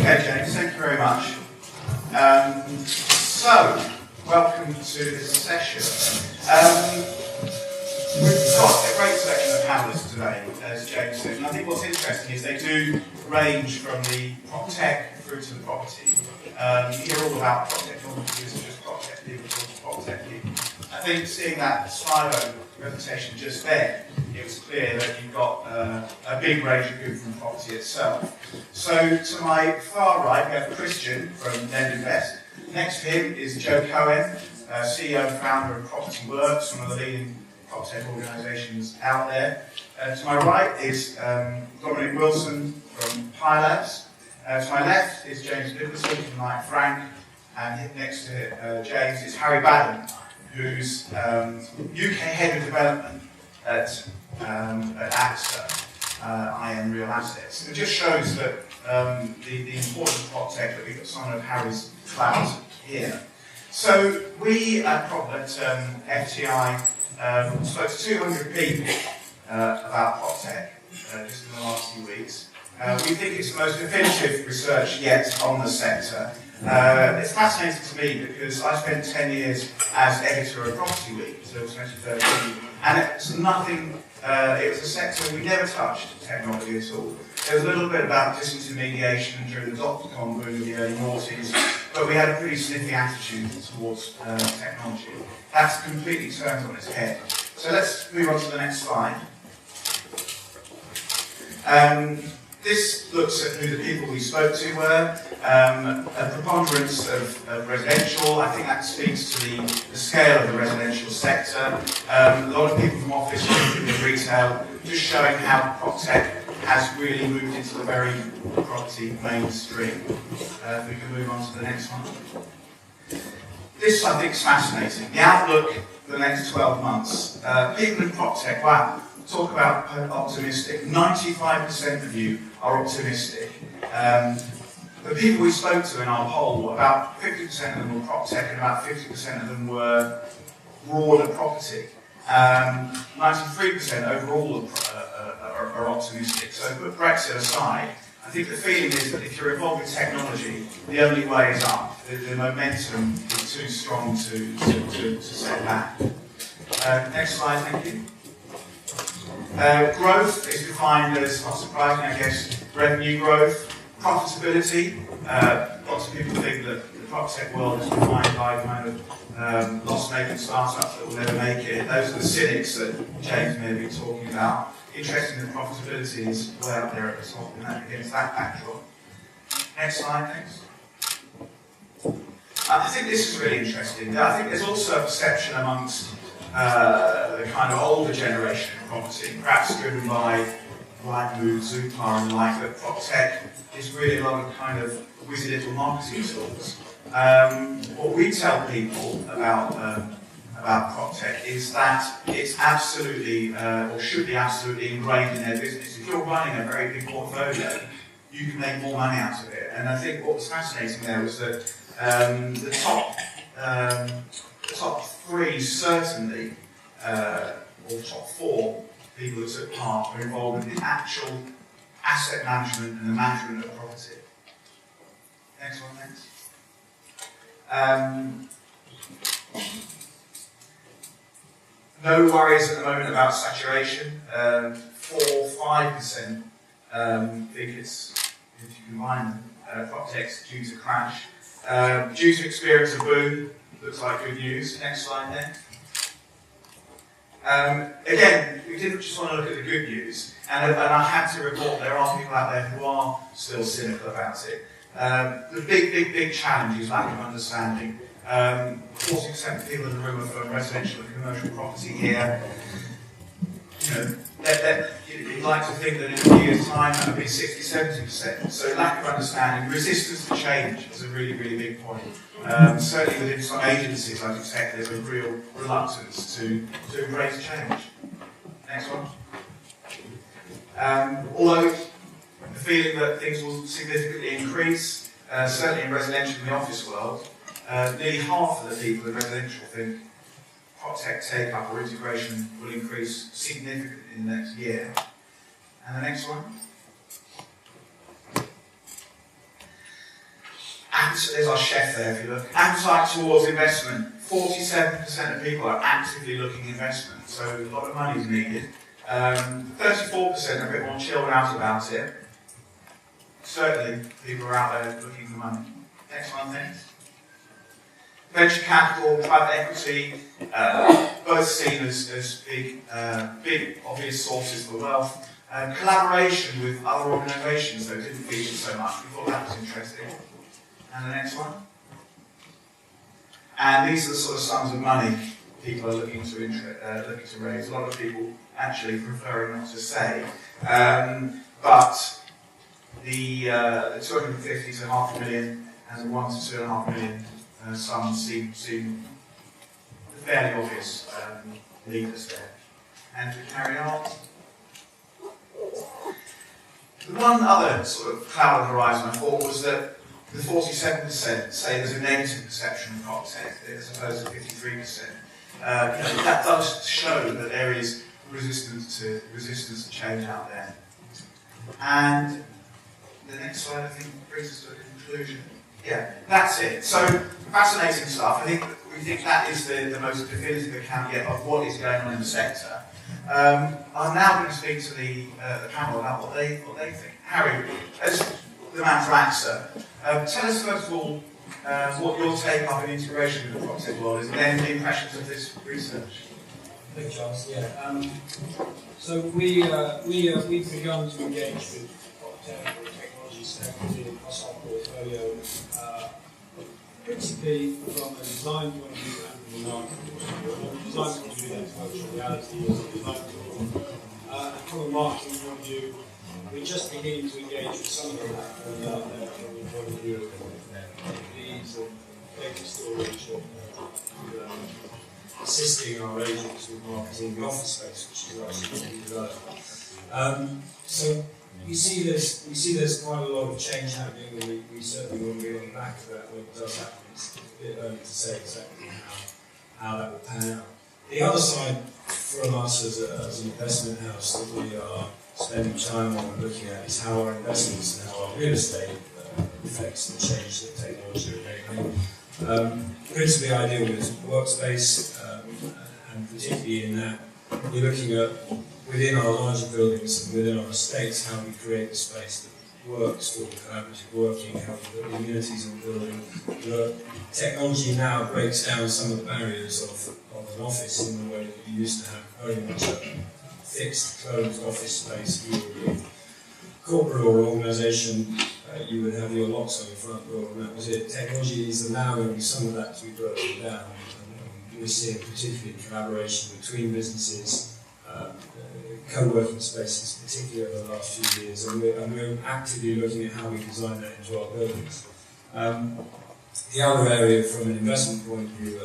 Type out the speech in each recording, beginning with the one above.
Okay, James, thank you very much. So, welcome to this session. We've got a great selection of panelists today, as James said, and I think what's interesting is they do range from the PropTech through to the property. You hear all about PropTech, this is just PropTech people, PropTech people. I think seeing that Slido presentation just there, it was clear that you've got a big range of people from property itself. So to my far right, we have Christian from LendInvest. Next to him is Joe Cohen, CEO and founder of Property.Works, one of the leading PropTech organisations out there. To my right is Dominic Wilson from Panelists. To my left is James Nicholson from Knight Frank, and next to James is Harry Badham, who's UK Head of Development at AXA, IM Real Assets. It just shows that the importance of PropTech, that we've got some of Harry's clout here. So we at FTI spoke to 200 people about PropTech just in the last few weeks. We think it's the most definitive research yet on the sector. It's fascinating to me because I spent 10 years as editor of Property Week until 2013, and it was nothing, it was a sector we never touched technology at all. There was a little bit about disintermediation during the dot-com boom of the early noughties, but we had a pretty sniffy attitude towards technology. That's completely turned on its head. So let's move on to the next slide. This looks at who the people we spoke to were. A preponderance of residential. I think that speaks to the scale of the residential sector. A lot of people from office, people in retail, just showing how PropTech has really moved into the very property mainstream. If we can move on to the next one. This, I think, is fascinating. The outlook for the next 12 months. People in PropTech, wow. Talk about optimistic. 95% of you are optimistic. The people we spoke to in our poll, about 50% of them were PropTech and about 50% of them were broader property. 93% overall are optimistic. So put Brexit aside, I think the feeling is that if you're involved with technology, the only way is up. The momentum is too strong to set back. Next slide, thank you. Growth is defined as, not surprising, I guess, revenue growth, profitability. Lots of people think that the PropTech world is defined by kind of loss-making startups that will never make it. Those are the cynics that James may be talking about. Interesting that profitability is way up there at the top against that backdrop. Next slide, thanks. I think this is really interesting. I think there's also a perception amongst the kind of older generation of property, perhaps driven by Rightmove, Zoopla and the like, that PropTech is really a lot of kind of whizzy little marketing tools. What we tell people about PropTech is that it's absolutely, or should be absolutely ingrained in their business. If you're running a very big portfolio, you can make more money out of it. And I think what was fascinating there was that the top three certainly, or top four people that took part were involved in the actual asset management and the management of property. Next one, thanks. No worries at the moment about saturation. 4-5% think it's, if you combine them, PropTech's due to crash. Due to experience a boom, looks like good news. Next slide then. Again, we didn't just want to look at the good news, and I had to report there are people out there who are still cynical about it. The big challenge is lack of understanding. 40% of people in the room are from residential and commercial property here. You know, you'd like to think that in a few years' time that would be 60-70%. So lack of understanding, resistance to change is a really big point. Certainly within some agencies, I detect there's a real reluctance to embrace change. Next one. Although the feeling that things will significantly increase, certainly in residential and the office world, nearly half of the people in residential think PropTech take-up or integration will increase significantly in the next year. And the next one. there's our chef there, if you look. Appetite towards investment. 47% of people are actively looking at investment, so a lot of money is needed. 34% are a bit more chilled out about it. Certainly, people are out there looking for money. Next one, thanks. Venture capital, private equity, both seen as big obvious sources for wealth. Collaboration with other organisations, though, didn't feature so much. We thought that was interesting. And the next one. And these are the sort of sums of money people are looking to raise. A lot of people actually preferring not to say. But the 250 to $500,000 and the 1 to 2.5 million sums seem fairly obvious leaders there. And to carry on. The one other sort of cloud on the horizon I thought was that the 47% say there's a negative perception of PropTech as opposed to 53%. That does show that there is resistance to change out there. And the next slide, I think, brings us to a conclusion. Yeah, that's it. So, fascinating stuff. We think that is the most definitive account yet of what is going on in the sector. I'm now going to speak to the panel about what they think. Harry, as the man from AXA, tell us first of all what your take up in integration with the PropTech world is, and then the impressions of this research. Thank you, Giles. Yeah. So we've begun to engage with PropTech or technology sector across our portfolio, principally from a design point of view and from a marketing point of view. From a design point of view, that's virtual reality as a design tool. And from a marketing point of view, we're just beginning to engage with some of the platforms out there from the point of view of leads and data storage and assisting our agents with marketing the office space, which is actually being developed. So we see there's quite a lot of change happening, and we certainly want to be on the back of that when it does happen. It's a bit early to say exactly how that will pan out. The other side from us as an investment house that we are spending time on and looking at is how our investments and how our real estate affects the change that technology is making. Principally, I deal with workspace, and particularly in that we're looking at within our larger buildings and within our estates how we create a space that works for collaborative working, how we put the amenities in the building. Technology now breaks down some of the barriers of an office in the way that you used to have very much a fixed, closed office space. You would be a corporate or organisation, you would have your locks on your front door, and that was it. Technology is allowing some of that to be broken down. And we're seeing particularly collaboration between businesses, co-working spaces, particularly over the last few years, and we're actively looking at how we design that into our buildings. The other area from an investment point of view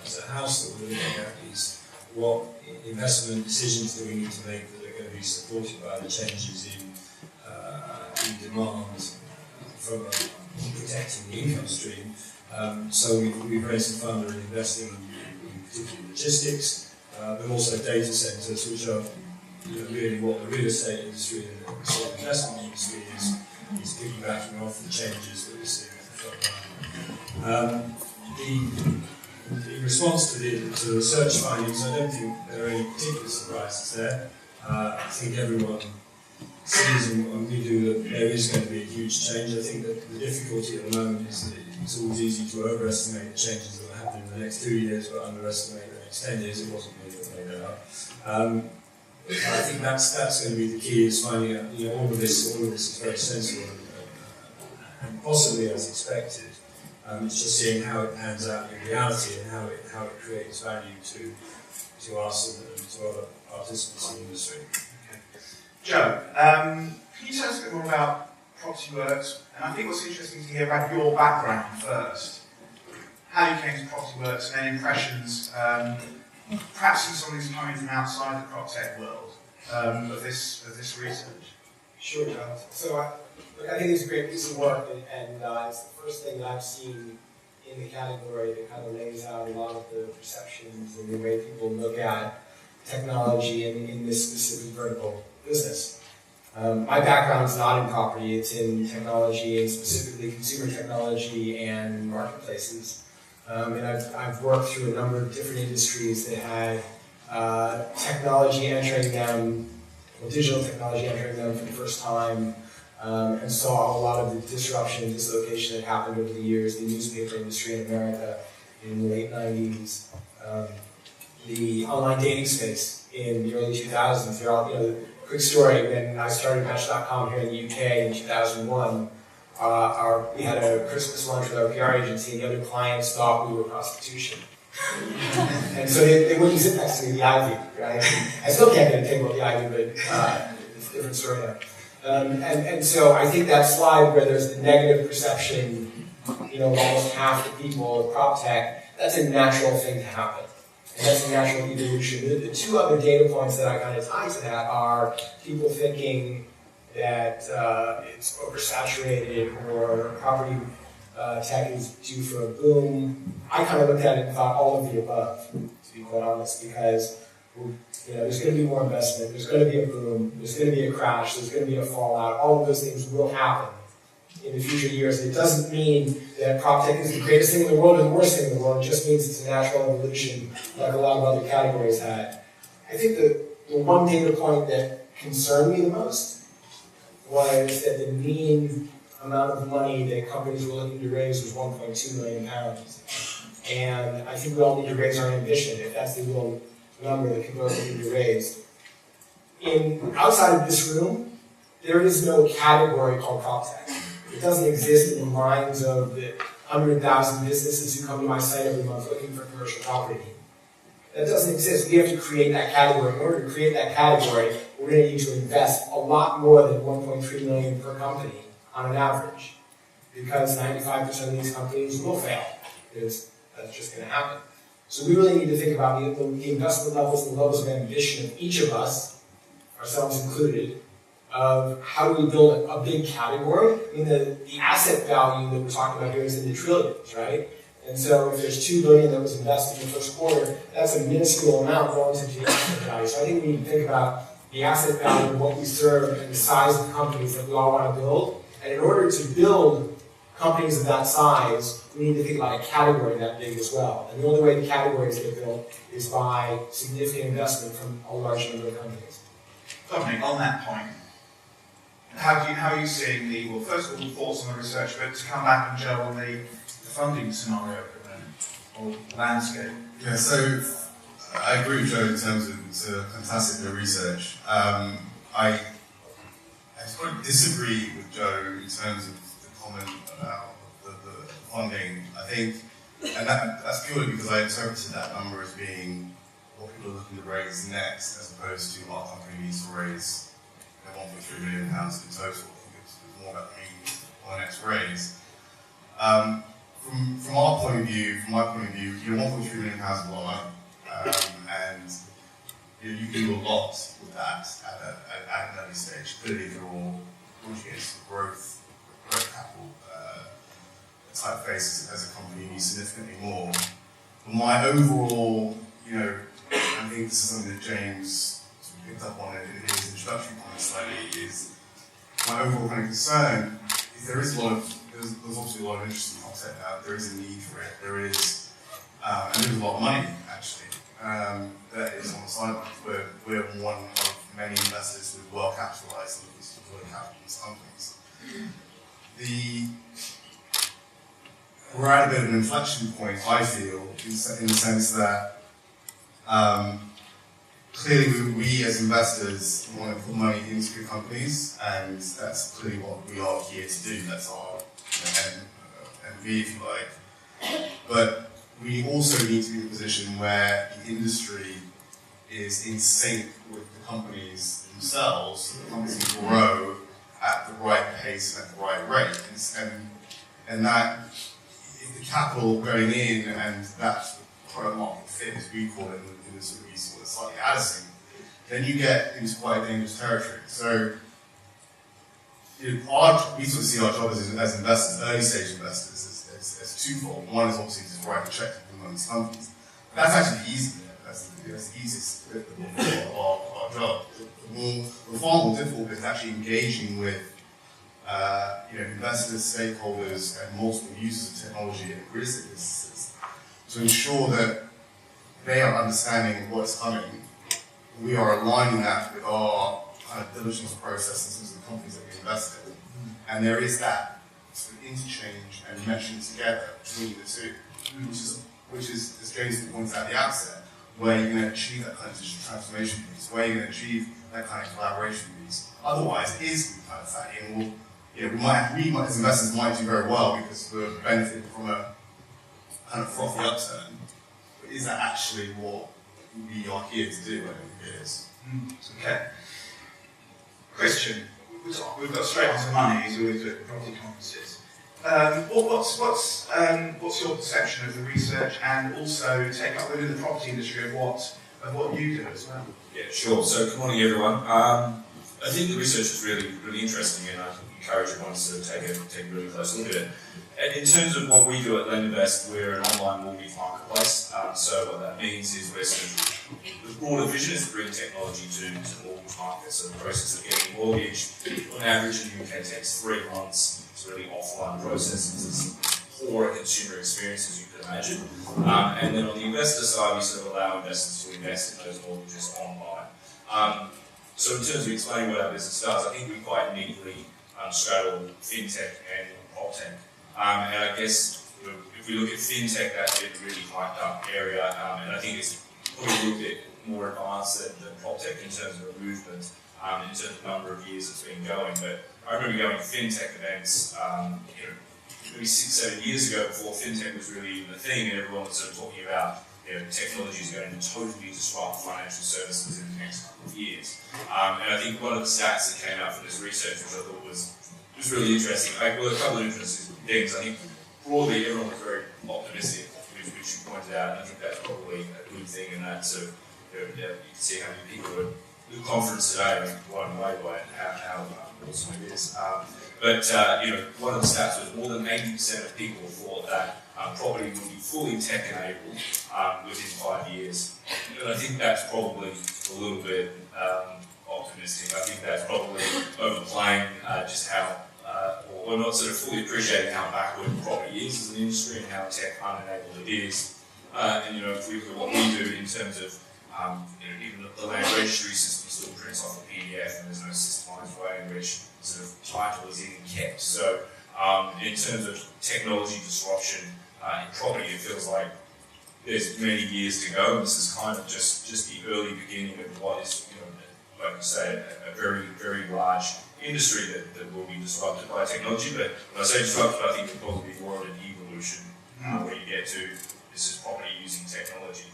as a house that we're looking at is what investment decisions do we need to make that are going to be supported by the changes in demand from protecting the income stream. So we've raised a fund and investing in particularly logistics, but also data centres, which are really what the real estate industry and the sort of investment industry is piggybacking off the changes that we're seeing at the front line. In response to the research findings, I don't think there are any particular surprises there. I think everyone sees, and we do, that there is going to be a huge change. I think that the difficulty at the moment is that it's always easy to overestimate the changes that will happen in the next 2 years, but underestimate the next 10 years. It wasn't me that made that up. I think that's going to be the key, is finding out, all of this is very sensible and possibly as expected. It's just seeing how it pans out in reality and how it creates value to us and to other participants in the industry. Okay. Joe, can you tell us a bit more about Property.Works? And I think what's interesting to hear about your background first, how you came to Property.Works, and then impressions, perhaps from somebody who's coming from outside the PropTech world of this research. Sure, Giles. So I think it's a great piece of work, and it's the first thing that I've seen in the category that kind of lays out a lot of the perceptions and the way people look at technology in this specific vertical business. My background is not in property, it's in technology, and specifically consumer technology and marketplaces. And I've worked through a number of different industries that had technology entering them, well, digital technology entering them for the first time, and saw a lot of the disruption and dislocation that happened over the years. The newspaper industry in America in the late 90s, the online dating space in the early 2000s. They're all, quick story, when I started Match.com here in the UK in 2001, we had a Christmas lunch with our PR agency, and the other clients thought we were prostitution. And so they wouldn't sit next to me at the Ivy, right? I still can't get a table at the Ivy, but it's a different story now. And so I think that slide where there's the negative perception, of almost half the people of PropTech, that's a natural thing to happen. And that's a natural evolution. The two other data points that I kind of tie to that are people thinking that it's oversaturated or property tech is due for a boom. I kind of looked at it and thought all of the above, to be quite honest, because there's going to be more investment, there's going to be a boom, there's going to be a crash, there's going to be a fallout. All of those things will happen in the future years. It doesn't mean that PropTech is the greatest thing in the world or the worst thing in the world. It just means it's a natural evolution like a lot of other categories had. I think the one data point that concerned me the most was that the mean amount of money that companies were looking to raise was £1.2 million. And I think we all need to raise our ambition if that's the real number that people are looking to raise. Outside of this room, there is no category called PropTech. It doesn't exist in the minds of the 100,000 businesses who come to my site every month looking for commercial property. That doesn't exist. We have to create that category. In order to create that category, we're going to need to invest a lot more than $1.3 million per company on an average, because 95% of these companies will fail. Because that's just going to happen. So we really need to think about the investment levels and the levels of ambition of each of us, ourselves included, of how do we build a big category. I mean, the asset value that we're talking about here is in the trillions, right? And so if there's $2 billion that was invested in the first quarter, that's a minuscule amount relative to the asset value. So I think we need to think about the asset value of what we serve and the size of companies that we all want to build. And in order to build companies of that size, we need to think about a category that big as well. And the only way the categories get built is by significant investment from a large number of companies. Dominic, on that point, how are you seeing well, first of all, thoughts on the research, but to come back and Joe on the funding scenario at the moment, or landscape? Yeah, so I agree with Joe in terms of it's a fantastic bit of research. I sort of disagree with Joe in terms of the comment about the funding. I think, and that's purely because I interpreted that number as being what people are looking to raise next, as opposed to what company needs to raise £1.3 million in total. I think it's more about the means on the next raise. From my point of view, £1.3 million is a lot of money, and you can do a lot with that at an early stage. Clearly, if you're all launching into growth capital type phase as a company, you need significantly more. But my overall, I think this is something that James picked up on in his introductory comments slightly, is my overall kind of concern is there's obviously a lot of interest in content now, there is a need for it, and there's a lot of money actually that is on the sidelines. We're one of many investors who are well capitalized and looking to deploy capital in these companies. We're at a bit of an inflection point, I feel, in the sense that clearly we as investors want to put money into companies, and that's clearly what we are here to do. That's our MV, if you like. But we also need to be in a position where the industry is in sync with the companies themselves, so the companies can grow at the right pace and at the right rate. And that, if the capital going in and that product market fit, as we call it in the sort of slightly out of sync, then you get into quite dangerous territory. So we sort of see our job as investors, early stage investors, as twofold. One is obviously just write a check to them on these companies. But that's actually easy. That's the easiest bit of our job. The far more difficult bit is actually engaging with investors, stakeholders, and multiple users of technology and real estate businesses to ensure that they are understanding what's coming. We are aligning that with our kind of diligence process in terms of the companies that we invest in. And there is that sort of interchange and meshing together between the two, which is, as James pointed out at the outset, where you're going to achieve that kind of digital transformation piece, where you're going to achieve that kind of collaboration piece. Otherwise, it is kind of fatty, and we as investors might do very well because we're benefiting from a kind of frothy upturn. But is that actually what we are here to do? I don't think it is. Okay. Christian, we've got straight onto money, as we always do at property conferences. What's your perception of the research and also take up within the property industry of what you do as well? Yeah, sure. So good morning, everyone. I think the research is really interesting, and I encourage everyone to take a really close look at it. And in terms of what we do at LendInvest, we're an online mortgage marketplace. So what that means is we're the broader vision is to bring technology to the mortgage market. So the process of getting a mortgage, on average in the UK, takes 3 months. It's a really offline process. It's as poor a consumer experience as you could imagine. And then on the investor side, we sort of allow investors to invest in those mortgages online. So in terms of explaining what our business does, I think we quite neatly straddle fintech and PropTech. And I guess if we look at fintech, that's been a really hyped up area, and I think it's probably a little bit more advanced than PropTech in terms of a movement, in terms of the number of years it's been going. But I remember going to fintech events, maybe 6-7 years ago, before fintech was really even a thing, and everyone was sort of talking about technology is going to totally disrupt financial services in the next couple of years. And I think one of the stats that came out from this research, which I thought was really interesting, a couple of interesting things. I think broadly everyone was very optimistic, which you pointed out, and I think that's probably a good thing in that sort of, you can see how many people were at the conference today and blown away by it and how awesome it is. But one of the stats was more than 80% of people thought that property would be fully tech-enabled within 5 years. And I think that's probably a little bit optimistic. I think that's probably overplaying just how, or not sort of fully appreciating how backward property is as an industry and how tech-unenabled it is. And if we look at what we do in terms of even the land registry system still prints off a PDF and there's no systemized way in which sort of title is even kept. So in terms of technology disruption in property, it feels like there's many years to go. This is kind of just the early beginning of what is, like I say, a very, very large industry that will be disrupted by technology. But when I say disrupted, I think it'll probably be more of an evolution where you get to this is property using technology.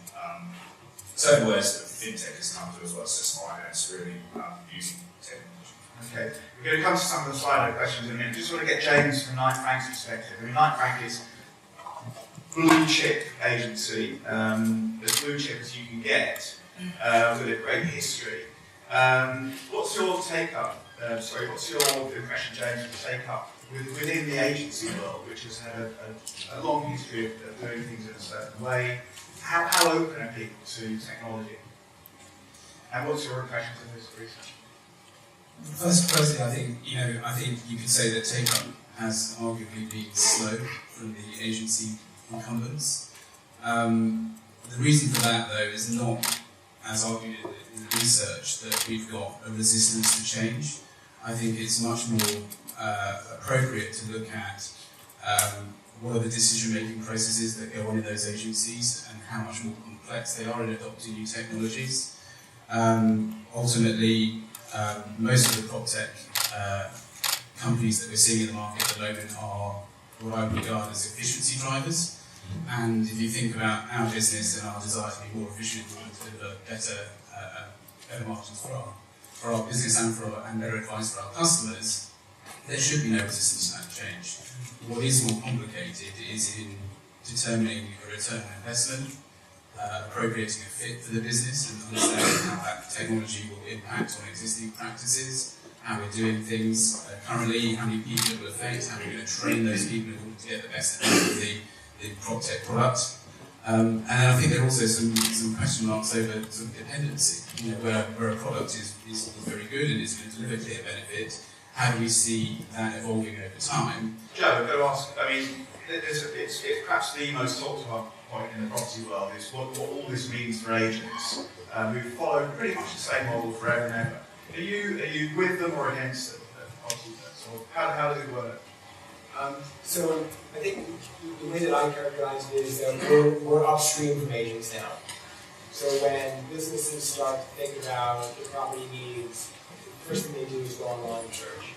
Same way as fintech has come to as well, it's just finance really using technology. Okay, we're going to come to some of the Slido questions in a minute. Just want to get James from Knight Frank's perspective. I mean, Knight Frank is blue chip agency, as blue chip as you can get, with a great history. What's your take-up? What's your impression, James, of the take-up within the agency world, which has had a long history of doing things in a certain way? How open are people to technology? And what's your impression of this research? Firstly, I think you could say that take-up has arguably been slow from the agency incumbents. The reason for that, though, is not, as argued in the research, that we've got a resistance to change. I think it's much more appropriate to look at what are the decision-making processes that go on in those agencies and how much more complex they are in adopting new technologies. Ultimately, most of the PropTech companies that we're seeing in the market at the moment are what I would regard as efficiency drivers. And if you think about our business and our desire to be more efficient and deliver better margins for our business and better advice for our customers, there should be no resistance to that change. What is more complicated is in determining a return on investment, appropriating a fit for the business and understanding how that technology will impact on existing practices, how we're doing things currently, how many people it will affect, how we're going to train those people in order to get the best out of the PropTech product. And I think there are also some question marks over sort of dependency. You know, where a product is very good and is going to deliver clear benefit, how do we see that evolving over time? Joe, I've got to ask, I mean, it's perhaps the most talked about point in the property world is what all this means for agents who follow pretty much the same model forever and ever. Are you with them or against them? Or how does it work? So I think the way that I characterize it is that we're upstream from agents now. So when businesses start to think about their property needs, the first thing they do is go online and search.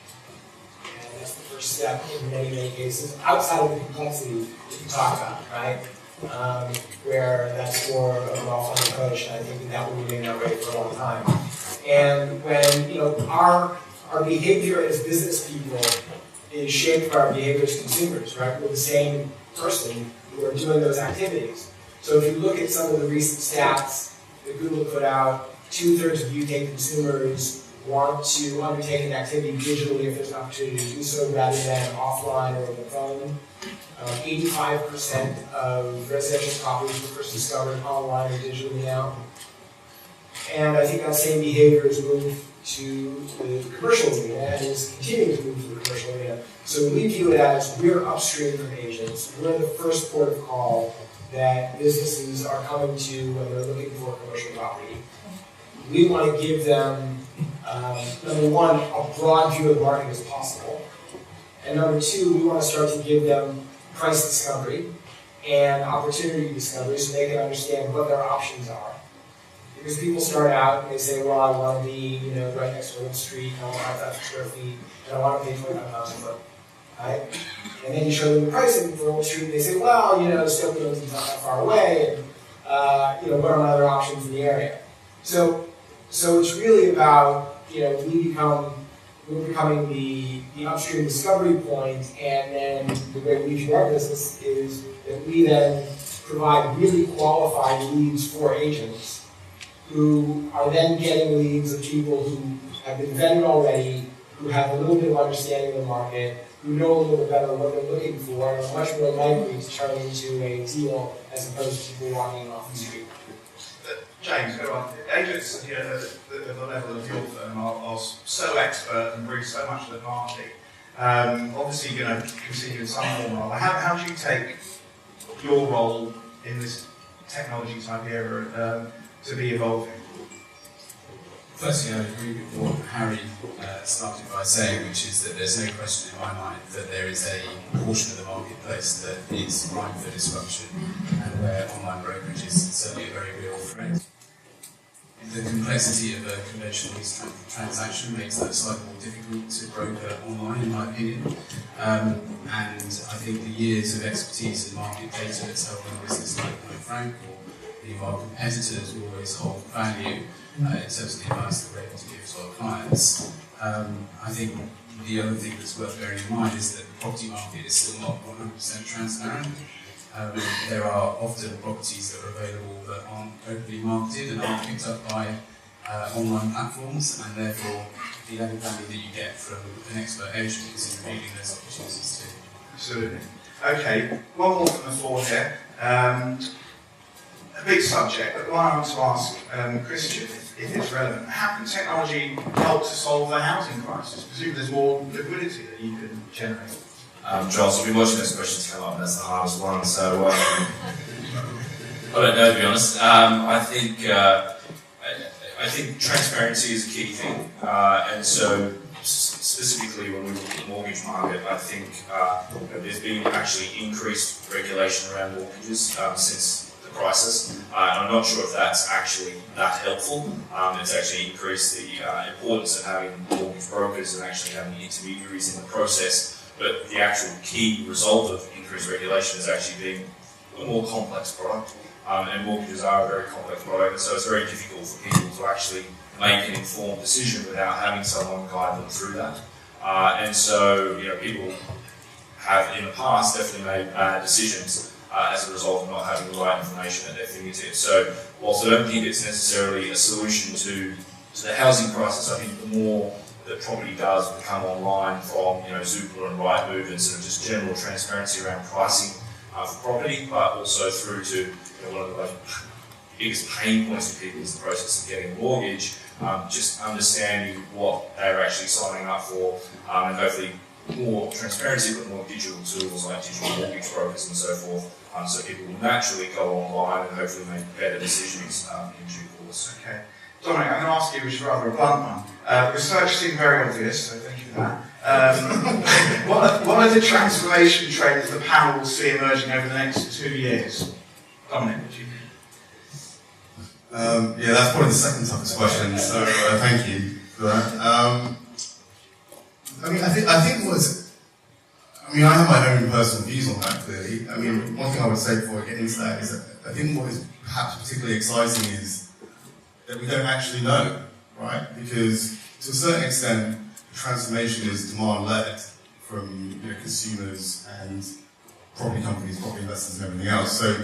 And that's the first step in many, many cases, outside of the complexity that you talk about, right? Where that's more of an offline approach, and I think that will remain that way for a long time. And when our behavior as business people is shaped by our behavior as consumers, right? We're the same person who are doing those activities. So if you look at some of the recent stats that Google put out, 2/3 of UK consumers want to undertake an activity digitally if there's an opportunity to do so rather than offline or over the phone. 85% of residential properties were first discovered online or digitally now. And I think that same behavior has moved to the commercial arena and is continuing to move to the commercial arena. So we view it as we're upstream from agents. We're the first port of call that businesses are coming to when they're looking for commercial property. We want to give them, number one, a broad view of the market as possible. And number two, we want to start to give them price discovery and opportunity discovery so they can understand what their options are. Because people start out and they say, well, I want to be, right next to Old Street, and I want 5,000 square feet, and I want to pay $25 a foot, right? And then you show them the pricing for Old Street, and they say, well, Stokely's not that far away, and what are my other options in the area? So it's really about, we're becoming the upstream discovery point, and then the way we do our business is that we then provide really qualified leads for agents who are then getting leads of people who have been vetted already, who have a little bit of understanding of the market, who know a little bit better what they're looking for, and are much more likely to turn into a deal as opposed to people walking off the street. James, go on. Agents at the level of your firm are so expert and bring so much to the party. Obviously, continue in some form or other. How do you take your role in this technology type era to be evolving? Firstly, I agree with what Harry started by saying, which is that there's no question in my mind that there is a portion of the marketplace that is ripe for disruption and where online brokerage is certainly a very real threat. The complexity of a conventional lease transaction makes that slightly more difficult to broker online, in my opinion. And I think the years of expertise in market data that's helped a business like Frank or any of our competitors will always hold value in terms of the advice that we're able to give to our clients. I think the other thing that's worth bearing in mind is that the property market is still not 100% transparent. There are often properties that are available that aren't openly marketed and aren't picked up by online platforms, and therefore the added value that you get from an expert agent is in revealing those opportunities too. Absolutely. Okay, one more from the floor here. A big subject, but one I want to ask Christian, if it's relevant. How can technology help to solve the housing crisis? Presumably there's more liquidity that you can generate. Giles, I've been watching those questions come up, and that's the hardest one, so I don't know, to be honest. I think transparency is a key thing, and so specifically when we look at the mortgage market, I think there's been actually increased regulation around mortgages since the crisis. I'm not sure if that's actually that helpful. It's actually increased the importance of having mortgage brokers and actually having intermediaries in the process. But the actual key result of increased regulation is actually being a more complex product. And mortgages are a very complex product, and so it's very difficult for people to actually make an informed decision without having someone guide them through that. And so, people have in the past definitely made bad decisions as a result of not having the right information at their fingertips. So, whilst I don't think it's necessarily a solution to the housing crisis, I think the more that property does become online from Zoopla and Rightmove and sort of just general transparency around pricing for property, but also through to one of the biggest pain points for people is the process of getting a mortgage, just understanding what they're actually signing up for, and hopefully more transparency, but more digital tools like digital mortgage brokers and so forth, so people will naturally go online and hopefully make better decisions in due course. Okay. Dominic, I'm going to ask you, which is rather a blunt one. The research seemed very obvious, so thank you for that. What are the transformation trends the panel will see emerging over the next 2 years? Dominic, what do you think? Yeah, that's probably the second toughest question, so thank you for that. I think what's, I have my own personal views on that, clearly. One thing I would say before I get into that is that I think what is perhaps particularly exciting is that we don't actually know, right? Because to a certain extent, the transformation is demand-led from consumers and property companies, property investors and everything else. So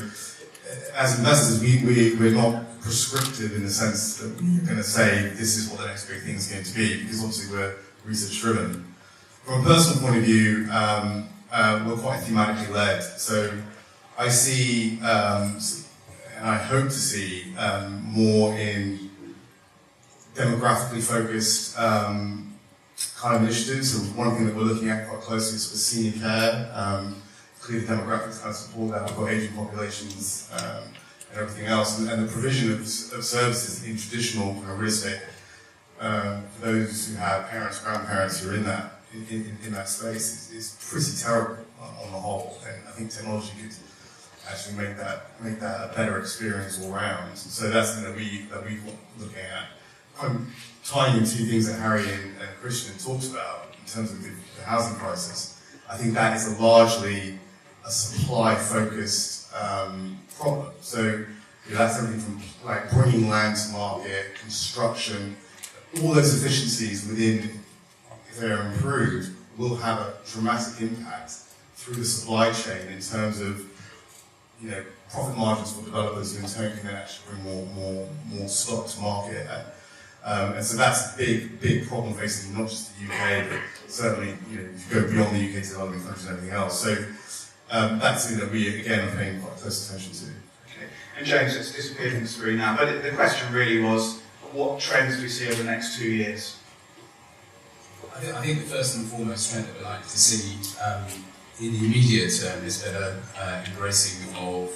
as investors, we're not prescriptive in the sense that we're going to say this is what the next big thing is going to be, because obviously we're research-driven. From a personal point of view, we're quite thematically led. So I see, and I hope to see, more in demographically focused kind of initiatives. So one thing that we're looking at quite closely is sort of senior care. Clearly demographics kind of support that. We've got aging populations and everything else. And the provision of services in traditional kind of real estate for those who have parents, grandparents who are in that space is pretty terrible on the whole. And I think technology could actually make that a better experience all round. So that's something that we're looking at. I'm tying in two things that Harry and Christian talked about in terms of the housing crisis. I think that is largely a supply-focused problem. So that's everything from like bringing land to market, construction, all those efficiencies within, if they're improved, will have a dramatic impact through the supply chain in terms of profit margins for developers who in turn can then actually bring more stock to market. And so that's a big problem facing not just the UK, but certainly if you go beyond the UK to developing countries and everything else. So that's something that we again are paying quite close attention to. Okay. And James, it's disappeared from the screen now, but the question really was, what trends do we see over the next 2 years? I think the first and foremost trend that we'd like to see in the immediate term is better embracing of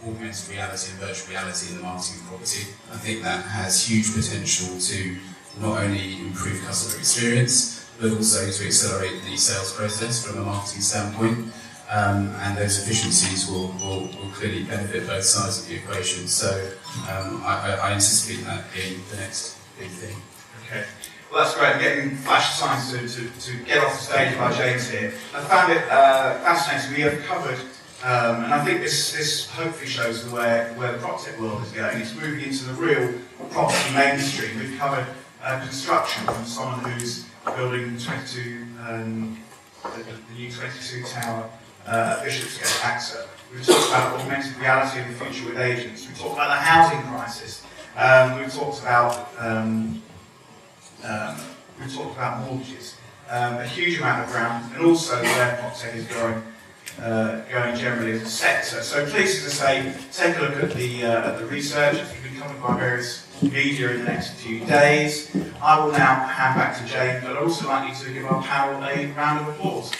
augmented reality and virtual reality in the marketing of property. I think that has huge potential to not only improve customer experience, but also to accelerate the sales process from a marketing standpoint. And those efficiencies will clearly benefit both sides of the equation. So I anticipate that being the next big thing. Okay. Well, that's great. Getting flash signs to get off the stage by James here. I found it fascinating. We have covered, and I think this hopefully shows where the PropTech world is going. It's moving into the real property mainstream. We've covered construction from someone who's building the new 22 tower at Bishopsgate, AXA. We've talked about augmented reality in the future with agents. We've talked about the housing crisis. We've talked about mortgages, a huge amount of ground, and also where PropTech is going generally as a sector. So pleased to say, take a look at the research. It's going to be covered by various media in the next few days. I will now hand back to Jane, but I'd also like you to give our panel a round of applause.